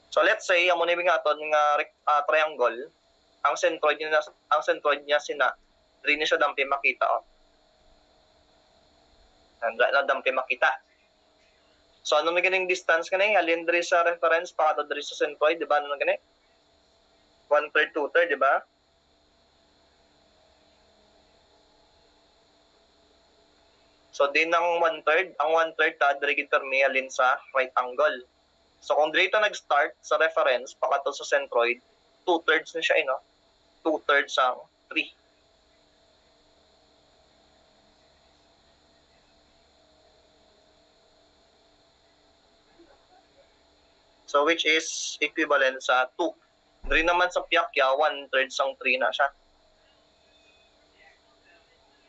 So let's say amo ni nga aton nga triangle, ang centroid niya sina diri ni siya dampi makita oh. Na dampi makita. So ano na ganing distance kanay halin diri sa reference pa ato diri sa centroid, di ba? Ano na gani? 1/3, 2/3, di ba? So din ang 1/3, ang 1/3 ta diri gid permi halin sa right angle. So kung diri ta nag-start sa reference pakato sa centroid, 2/3 na siya no. 2/3 ang 3. So which is equivalent sa 2. Diri naman sa Piakya, 1/3 sang 3 na siya.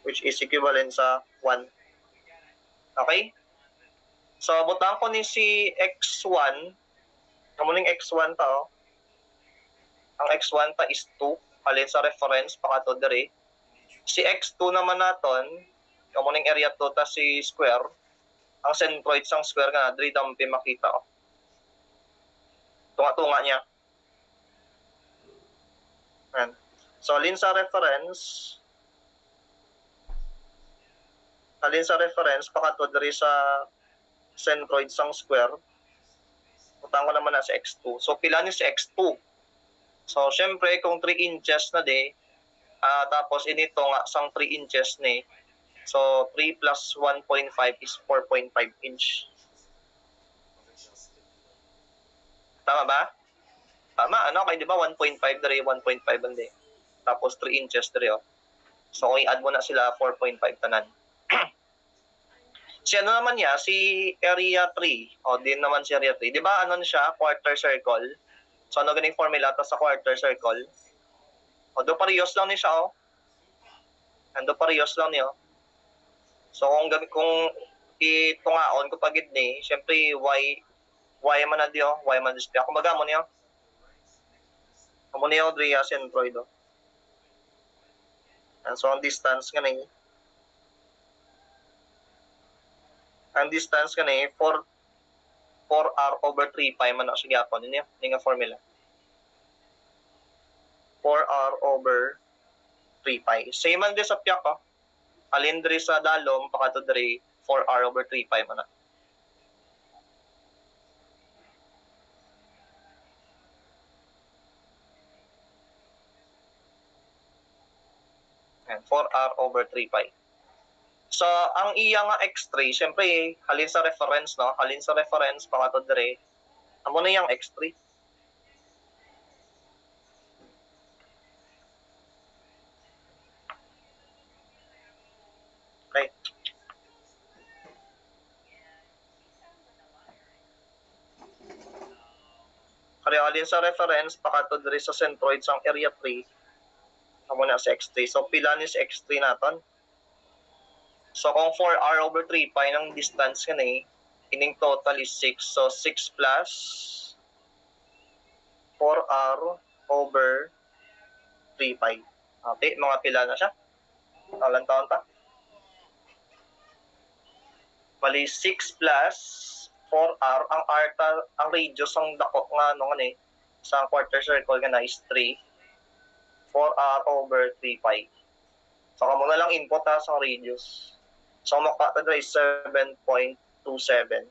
Which is equivalent sa 1. Okay? So butang ko ni si x1, kamuning x1 ta oh. Ang x1 ta is 2, halin sa reference pakato diri. Si x2 naman naton, kamuning area 2 ta si square. Ang centroid sang square nga diri dampi makita oh. Tunga-tunga niya. Ayan. So halin sa reference pakato diri sa centroid sang square. Utang ko naman na sa x2. So pila ni si x2? So syempre kung 3 inches na di, tapos inito nga sang 3 inches ni. So 3 plus 1.5 is 4.5 inch. Tama ba? Tama, ano? Kaya di ba 1.5 diri, 1.5 bandi. Tapos 3 inches diri oh. So kung i-add mo na sila, 4.5 tanan. Si ano naman niya, si area 3. O, din naman si area 3. Di ba ano siya, quarter circle? So ano ganing formula to sa quarter circle? O, do parehas lang ni siya oh. Ando parehas lang niyo. So kung itungaon ko pagid ni, syempre y man na diyo, y man display. Ako magamo niyo. Amo niyo diri sa centroid do. And so ang distance kanay kanay 4r over 3 pi man na siya gyapon niyo, ni nga formula. 4r over 3 pi. Same man di sa piak oh. Alin diri sa dalom pakato diri 4r over 3 pi man na. And 4r over 3 pi. So, ang iya nga x3, syempre, halin sa reference, no? Halin sa reference, pakato dire. Amo na yung x3. Okay. Kaya halin sa reference, pakato dire sa centroid sang area 3. Amo na sa x3. So, pila ni sa x3 naton? So, kung 4r over 3 pi ng distance ka na ining total is 6. So, 6 plus 4r over 3 pi. Okay, mga pila na siya. Taon ta. Bali, 6 plus 4r. Ang radius ang dako nga ano nga sa quarter circle nga na is 3. 4r over 3 pi. So, kamo na lang input ha sa radius. So, makata na is 7.27.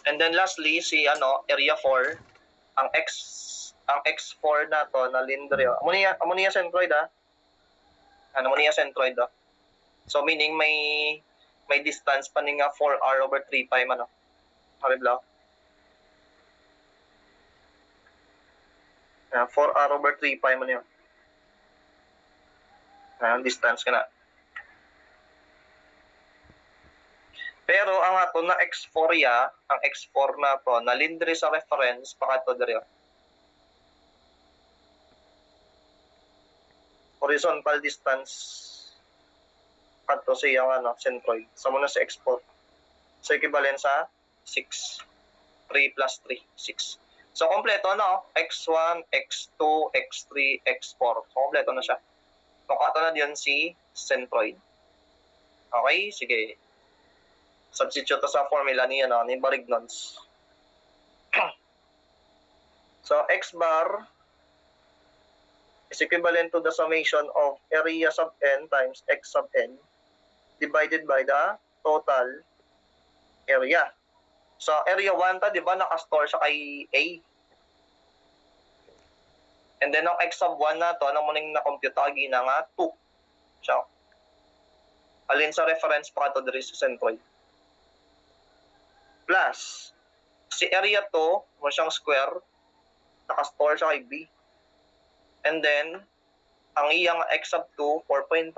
And then lastly, si area 4, ang x4 na to na lindre. Amo niya centroid ha. Amo niya centroid ha. So meaning may distance pa ni nga 4r over 3 pi man. Haribla. 4r over 3 pi man yun. Ang distance ka na. Pero ang ato na x4 ya, ang x4 na to, nalindre sa reference, pakato diri. Horizontal distance kadto siya ang centroid. So muna sa x4. So equivalent sa 6. 3 plus 3, 6. So kompleto no, x1, x2, x3, x4. So kompleto na siya. So kato na diyan si centroid. Okay, sige. Substitute to sa formula ni Barignon's. So x bar is equivalent to the summation of area sub n times x sub n divided by the total area. So area 1 ta, di ba, nakastore siya kay A. And then ang x sub 1 na to, ano mo nang na-compute agina nga 2. So, alin sa reference pa to diri sa centroid. Plus, si area 2, mo siyang square, nakastore siya kay B. And then, ang iyang x sub 2, 4.5,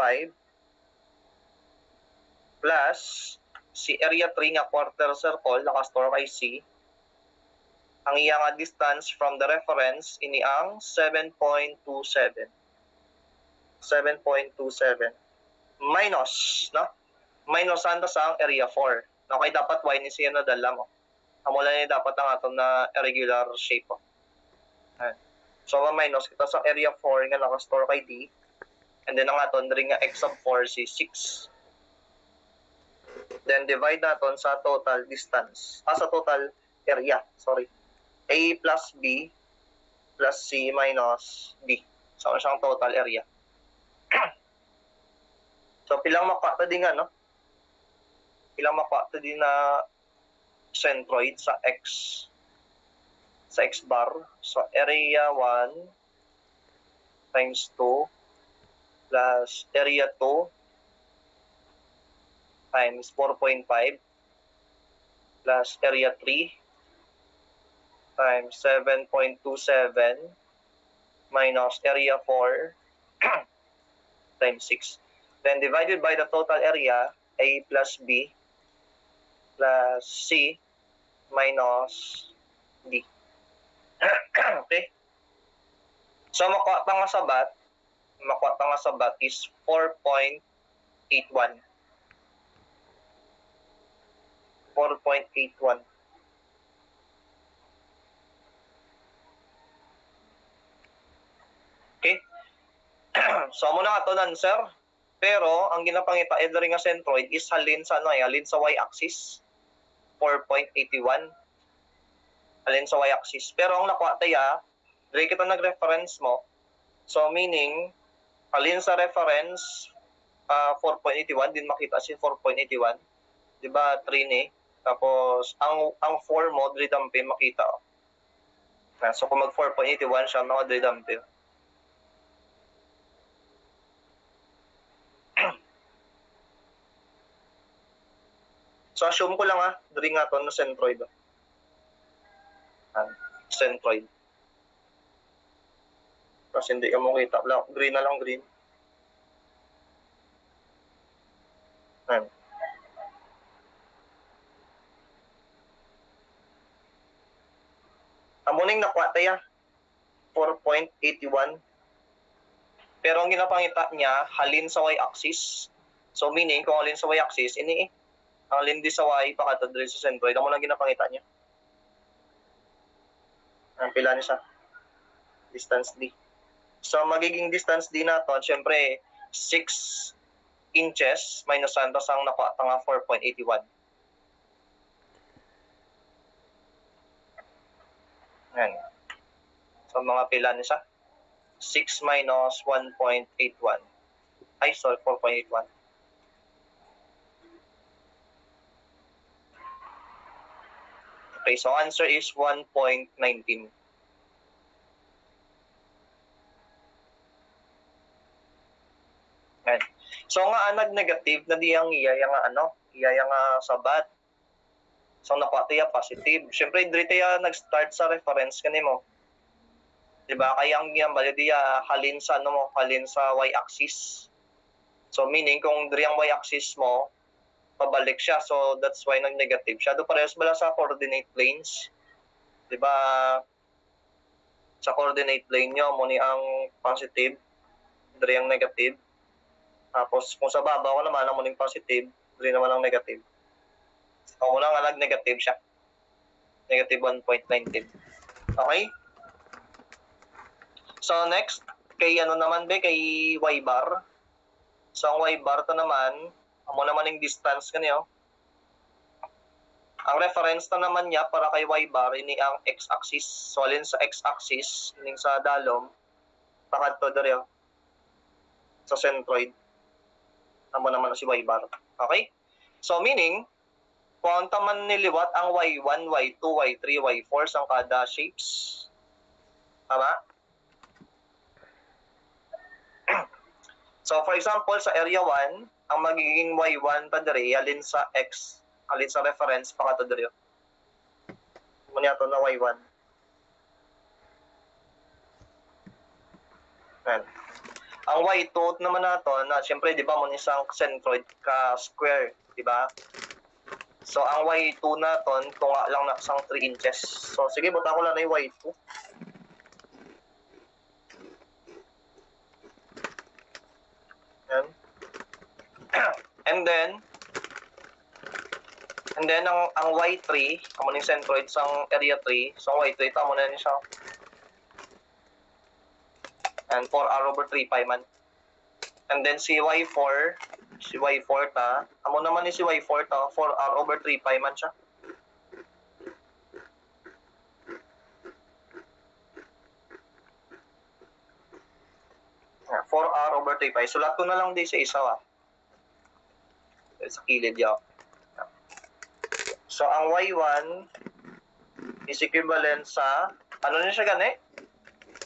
plus, si area 3 nga quarter circle, nakastore kay C. Ang iyang distance from the reference, ini ang 7.27. 7.27. Minus, no? Minus anda sa ang area 4. Okay, dapat y ni siya na dala mo. Amula niya dapat ang atom na irregular shape. So, minus kita sa area 4 nga nakastore kay D. And then ang aton rin nga x sub 4 si 6. Then divide naton sa total distance. Sa total area, sorry. A plus B plus C minus D. So, ano siyang total area. So, pilang makwata din nga, no? Pilang makwata din na centroid sa X bar. So, area 1 times 2 plus area 2 times 4.5 plus area 3 times 7.27 minus area 4 times 6. Then divided by the total area, A plus B plus C minus D. Okay? So, makuha pa nga sabat is 4.81. 4.81. Okay? So, muna nga ito, answer. Pero, ang ginapangita, rin nga centroid is halin sa y-axis. 4.81. Halin sa y-axis. Pero, ang nakuha tayo, dili kita nag-reference mo. So, meaning, halin sa reference, 4.81, din makita si 4.81. Diba, 3 ni? Tapos, ang 4 mo, dili dampi makita. So, kung mag 4.81 siya, mga dili dampi. So, assume ko lang diri nga to na centroid. Centroid. Kasi hindi ka mo kita. Green na lang, green. Amuning nakuha tayo. 4.81. Pero ang ginapangita niya, halin sa y-axis. So, meaning, kung halin sa y-axis, ini ang halin di sa y, pakatadali sa centroid. Amo lang ginapangita niya. Ang pila niya siya. Distance D. So, magiging distance D natin, syempre, 6 inches minus santos ang nakuha nga 4.81. Yan. So, mga pila niya siya. 6 minus 1.81. Ay, sorry, 4.81. Okay, so answer is 1.19. Yan. So, nga nag-negative na diyang iyaya nga sabat. So, nakuha tayo positive. Siyempre, dito tayo nag-start sa reference kanimo. Diba? Kaya ang value diya halin sa halin sa y-axis. So meaning kung diri ang y-axis mo, pabalik siya. So that's why nag-negative siya. Do parehas bala sa coordinate planes. Diba? Sa coordinate plane nyo, muni ang positive, diri ang negative. Tapos kung sa babaw naman ang muning positive, diri naman ang negative. So muna nga nag-negative siya. Negative 1.19. Okay? So next, kay kay y bar. So ang y bar to naman, amo naman yung distance kaniyo. Ang reference na naman niya para kay y bar ini ang x-axis. So alin sa x-axis ning sa dalom pakadto diri sa centroid. Amo naman si y bar. Okay? So meaning kung taman niliwat ang y1, y2, y3, y4 sa kada shapes. Tama? So for example sa area 1, ang magiging y1 ta diri alin sa x, alin sa reference pakadto diri. Muna to na y1. Yan. Ang y2 naman nato na syempre di ba mo isang centroid ka square, di ba? So ang y2 naton tunga lang na sang 3 inches. So sige buta ko lang na yung y2. Yan. And then ang y3, amo ning centroid sang area 3. So y3 ta mo na ni siya. And 4r over 3 pi man. And then si y4 ta, amo naman ni si y4 ta, 4r over 3 pi man siya. Yeah, 4r over 3 pi. Sulat ko na lang di sa isa sa kilid yaw. So ang y1 is equivalent sa ano na siya gani?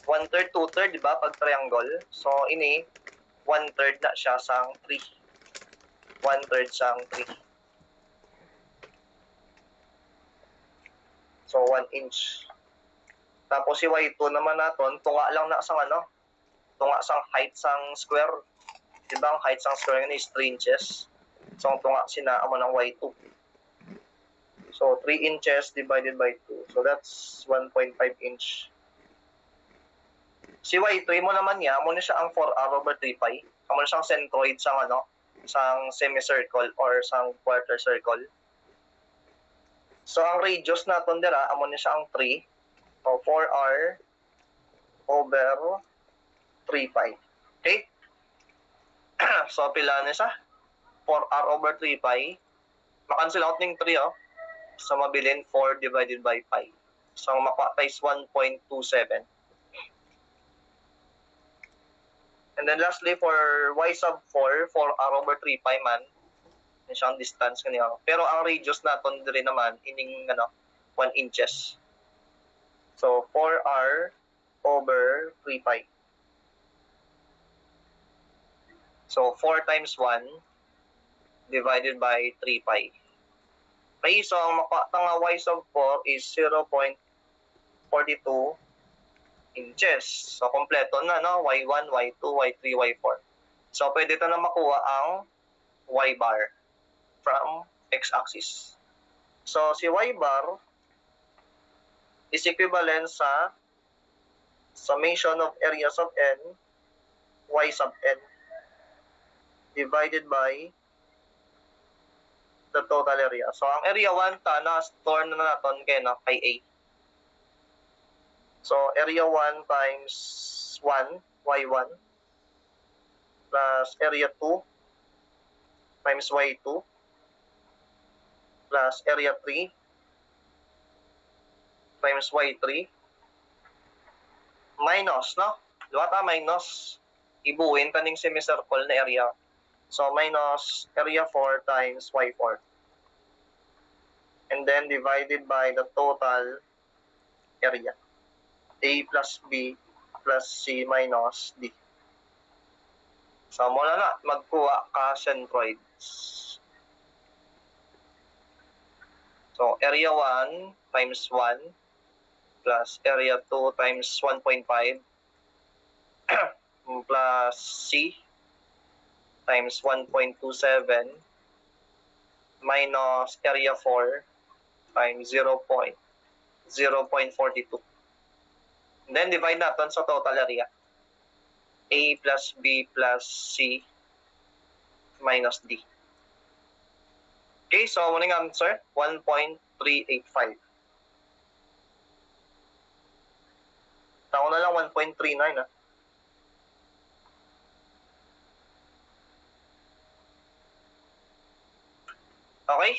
1/3, 2/3, di ba? Pag triangle. So, ini, 1/3 na siya sang 3. 1/3 sang 3. So, 1 inch. Tapos si y2 naman naton, tunga lang na sang ano? Tunga sang height sang square. Di ba? Ang height sang square is 3 inches. So, ang tunga sina amo ng y2. So, 3 inches divided by 2. So, that's 1.5 inch. Si y3 mo naman niya, mo na siya ang 4r over 3 pi. Amo na siyang centroid sang ano, sang semicircle or sang quarter circle. So ang radius naton dira, amo na siya ang 3 o 4r over 3 pi. Okay? So pila na siya? 4r over 3 pi. Makancel out ning 3 So mabilin 4 divided by pi. So ang mapa is 1.27. And then lastly, for y sub 4, 4r over 3 pi man, yun siyang distance kaniya. Pero ang radius naton diri naman, ining 1 inches. So, 4r over 3 pi. So, 4 times 1 divided by 3 pi. Okay, so ang makuha nga y sub 4 is 0.42 inches. So, kompleto na, y1, y2, y3, y4. So, pwede ito na makuha ang y bar from x-axis. So, si y bar is equivalent sa summation of areas of n, y sub n, divided by the total area. So, ang area 1 ta, na-store na natin kay A. So, area 1 times 1, y1, plus area 2 times y2, plus area 3 times y3, minus, Diba ta, minus. Ibuin taning semicircle na area. So, minus area 4 times y4. And then, divided by the total area. A plus B plus C minus D. So, mula na, magkuha ka centroids. So, area 1 times 1 plus area 2 times 1.5 plus C times 1.27 minus area 4 times 0.42. Then, divide natin sa total area. A plus B plus C minus D. Okay, so muning answer, 1.385. Tao na lang 1.39 Okay?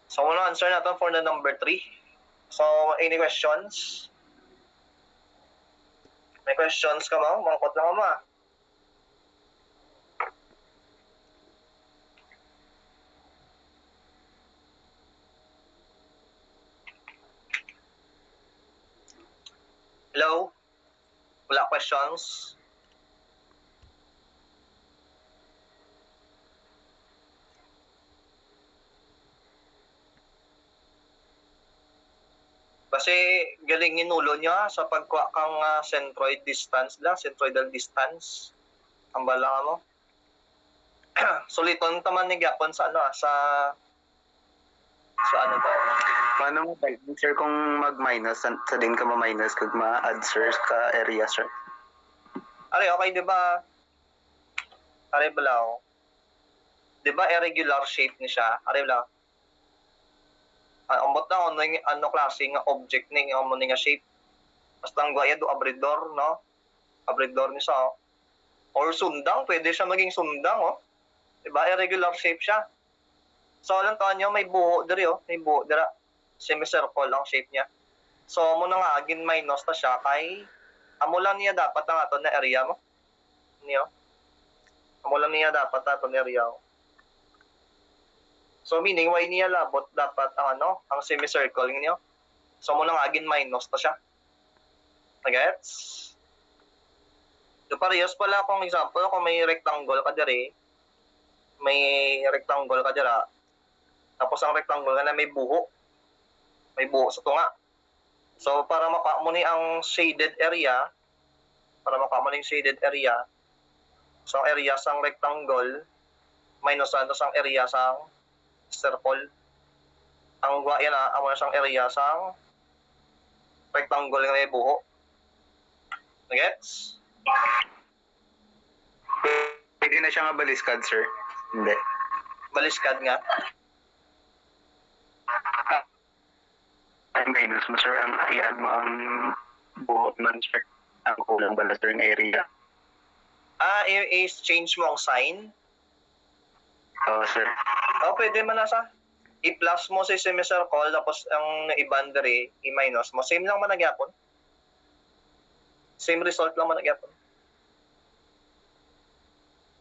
So, muna answer natin for the number 3. So, any questions? May questions ka mo? Mangkot lang mo ah. Hello? Wala questions? Kasi galing inulo niya sa pagkuha kang centroid distance lang, centroidal distance. Ang bala mo. Suliton taman ni Gapon sa ano sa ano to. Paano mo ba, sir, kung mag-minus, sa din ka ma-minus kag ma-add, sir, ka area, sir? Ari, okay, di ba? Ari, balaw. Di ba irregular shape ni siya? Ari, balaw. Ambot na ano klase nga object ni nga mo nga shape. Basta ang guaya do abridor, no? Abridor ni sa or sundang, pwede siya maging sundang, oh. Diba? Irregular shape siya. So, alam taon nyo, may buho diri, oh. May buho dira. Semicircle ang shape niya. So, muna nga, agin minus na siya kay amo lang niya dapat ang ato na area mo. Niyo? Amo lang niya dapat ato na area mo. So, meaning, why niya labot dapat ang ano, ang semicircle niyo. So, muna nga, agin minus na siya. Nagets? So, parehas pala kung example, kung may rectangle ka diri, may rectangle ka dira, tapos ang rectangle ka na may buho sa tunga. So, para mapa mo ni ang shaded area, so ang area sang rectangle, minus ano sang area sang circle. Ang guaya na, amo na sang area sang rectangle nga may buho. Gets? Pwede na siya nga baliskad, sir? Hindi. Baliskad nga. Ang minus mo, sir, ang ayan mo ang buhok man, sir. Ang kulang bala, sir, ng area. Change mo ang sign? Oo, sir. Pwede man nasa. I-plus mo sa semicircle, tapos ang i-boundary, i-minus mo. Same lang man nagyapon. Same result lang man nagyapon.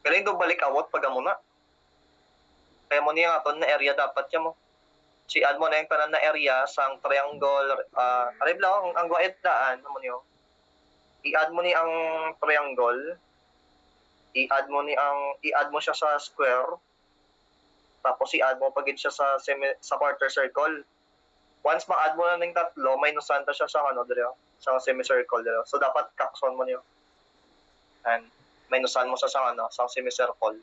Galing do balik awot pag muna. Kaya mo niya aton na area dapat niya mo. Si add mo na yung tanan na area sang triangle, aribla ang guide daan mo niyo. I-add mo ni ang triangle. I-add mo siya sa square. Tapos i-add mo pagid siya sa quarter circle. Once ma-add mo na ng tatlo, minusan ta siya sa ano dire, sa semicircle dire. So dapat kakson mo niyo. And minusan mo sa sa semicircle.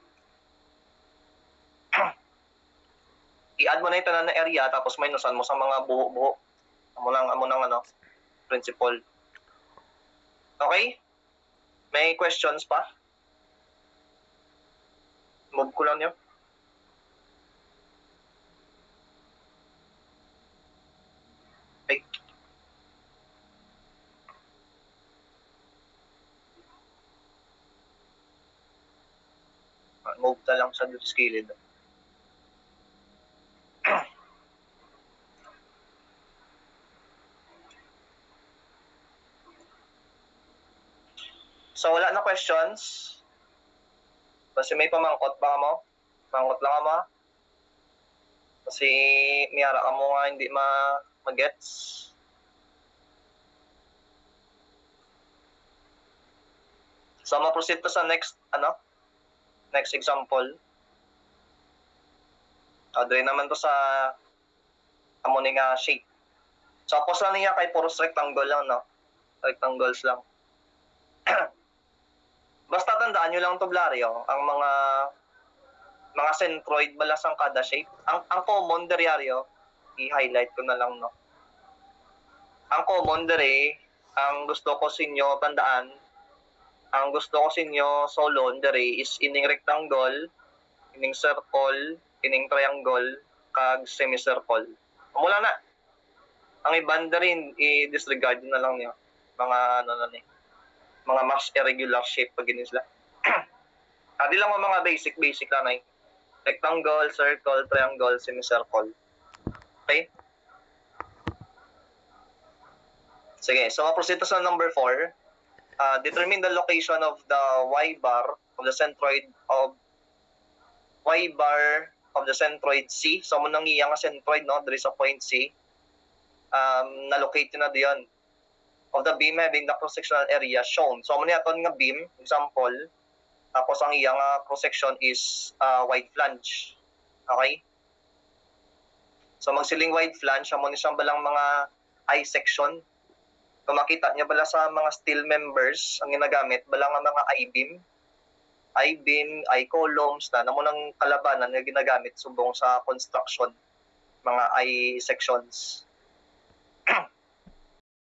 I-add mo na yung tanan na area, tapos minusan mo sa mga buho-buho. Amo nang ano, principle. Okay? May questions pa? Move ko lang yun. Okay. Move na lang sa skilled. So, wala na questions? Kasi may pamangkot ba mo? Mangkot lang mo? Kasi miyara ka mo nga hindi mag-gets. So, ma-proceed to sa next example. Adre naman to sa amo ni nga shape. So, pos lang niya kay puros rectangle lang, no? Rectangles lang. Basta tandaan nyo lang to, Blario, ang mga centroid balas ang kada shape. Ang common diaryo, i-highlight ko na lang, no? Ang common dere, ang gusto ko sinyo tandaan, ang gusto ko sinyo solon dere is ining rectangle, ining circle, ining triangle, kag semicircle. Mula na. Ang ibanda rin, i-disregard na lang niyo. Mga mga mas irregular shape pag ganun sila. Adi lang mga basic lang na rectangle, circle, triangle, semicircle. Sige, so ma-proceed to sa number 4. Determine the location of the y-bar of the centroid of y-bar of the centroid C. So, mo nang iyang centroid, no? There is a point C. Na-locate na diyan of the beam having the cross-sectional area shown. So, mo niyaton nga beam, example, tapos ang iyang cross-section is wide flange. Okay? So, magsiling wide flange, amo ni siyang balang mga I section. Kung makita niya bala sa mga steel members, ang ginagamit, bala nga mga I-beam, I-columns na namo ng kalabanan na ginagamit subong sa construction, mga I-sections.